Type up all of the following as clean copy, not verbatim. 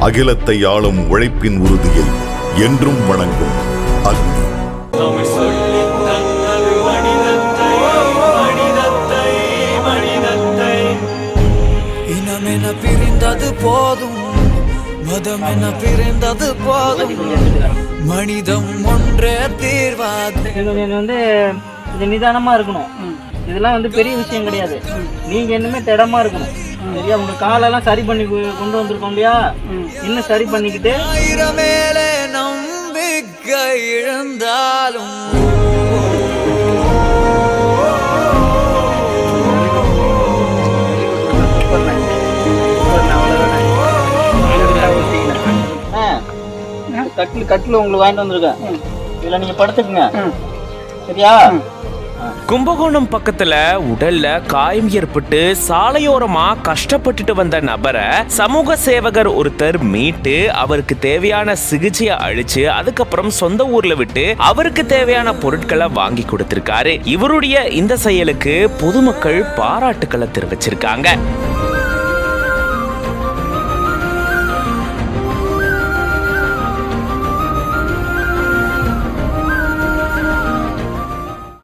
அகிலத்தை ஆளும் உழைப்பின் உறுதியை என்றும் வணங்கும் அக்னி. இனமென பிரிந்தது போதும், மதமென பிரிந்தது போதும், மனிதம் ஒன்றே தீர்வாகும். கொஞ்சம் நிதானமா இருக்கணும். இதெல்லாம் பெரிய விஷயம் கிடையாது. நீங்க இன்னுமே திடமா இருக்கணும். சரியா? உங்க காலெல்லாம் சரி பண்ணி கொண்டு வந்திருக்கோம் இல்லையா? இன்னும் சரி பண்ணிக்கிட்டு ஆயிரமேலே நம்பிக்கை இழந்தாலும் கட்டில் உங்களுக்கு வாங்கிட்டு வந்திருக்கேன். இதுல நீங்க படுத்துக்குங்க. சரியா? கும்பகோணம் பக்கத்துல உடல்ல காயம் ஏற்பட்டு சாலையோரமா கஷ்டப்பட்டுட்டு வந்த நபரை சமூக சேவகர் ஒருத்தர் மீட்டு அவருக்கு தேவையான சிகிச்சையை அளிச்சு அதுக்கப்புறம் சொந்த ஊர்ல விட்டு அவருக்கு தேவையான பொருட்களை வாங்கி கொடுத்திருக்காரு. இவருடைய இந்த செயலுக்கு பொதுமக்கள் பாராட்டுக்களை தெரிவிச்சிருக்காங்க.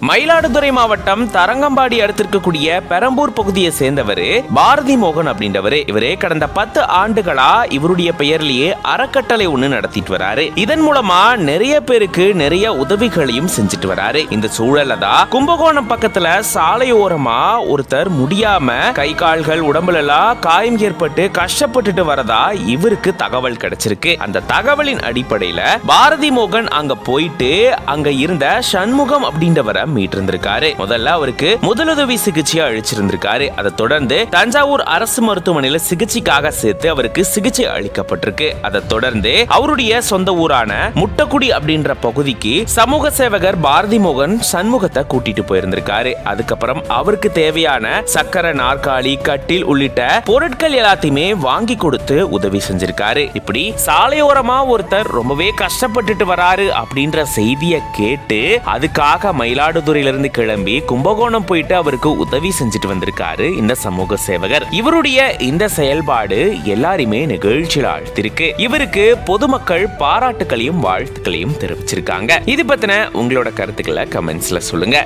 மயிலாடுதுறை மாவட்டம் தரங்கம்பாடி அடுத்திருக்கக்கூடிய பெரம்பூர் பகுதியை சேர்ந்தவர் பாரதி மோகன் அப்படின்றவரு. இவரே கடந்த 10 ஆண்டுகளா இவருடைய பெயர்லயே அறக்கட்டளை ஒண்ணு நடத்திட்டு வராரு. இதன் மூலமா நிறைய பேருக்கு நிறைய உதவிகளையும் செஞ்சுட்டு வராரு. இந்த சூழல்ல தான் கும்பகோணம் பக்கத்துல சாலையோரமா ஒருத்தர் முடியாம கை கால்கள் உடம்புல எல்லாம் காயம் ஏற்பட்டு கஷ்டப்பட்டுட்டு வரதா இவருக்கு தகவல் கிடைச்சிருக்கு. அந்த தகவலின் அடிப்படையில பாரதி மோகன் அங்க போயிட்டு அங்க இருந்த சண்முகம் அப்படின்றவரை மீட்டிருந்திருக்காரு. முதல்ல அவருக்கு முதலுதவி சிகிச்சையா அளிச்சிருந்திருக்காரு. அதை தொடர்ந்து தஞ்சாவூர் அரசு மருத்துவமனையில சிகிச்சைக்காக சேர்த்து அவருக்கு சிகிச்சை அளிக்கப்பட்டிருக்கு. அதை தொடர்ந்து அவருடைய சொந்த ஊரான முட்டக்குடி அப்படின்ற பகுதிக்கு சமூக சேவகர் பாரதி மோகன் சண்முகத்தை கூட்டிட்டு போயிருந்திருக்காரு. அதுக்கப்புறம் அவருக்கு தேவையான சக்கர நாற்காலி, கட்டில் உள்ளிட்ட பொருட்கள் எல்லாத்தையுமே வாங்கி கொடுத்து உதவி செஞ்சிருக்காரு. இப்படி சாலையோரமா ஒருத்தர் ரொம்பவே கஷ்டப்பட்டுட்டு வராரு அப்படின்ற செய்தியை கேட்டு அதுக்காக மயிலாடுதுறையிலிருந்து கிளம்பி கும்பகோணம் போயிட்டு அவருக்கு உதவி செஞ்சுட்டு வந்திருக்காரு இந்த சமூக சேவகர். இவருடைய இந்த செயல்பாடு எல்லாருமே நிகழ்ச்சியில் ஆழ்த்திருக்கு. இவருக்கு பொதுமக்கள் பாராட்டுகளையும் வாழ்த்துக்களையும் தெரிவிச்சிருக்காங்க. இது பத்தின உங்களோட கருத்துக்களை கமெண்ட்ஸ்ல சொல்லுங்க.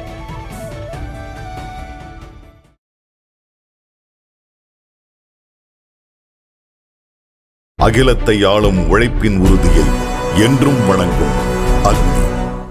அகிலத்தை ஆளும் உழைப்பின் உறுதியை என்றும் வணங்கும் அக்னி.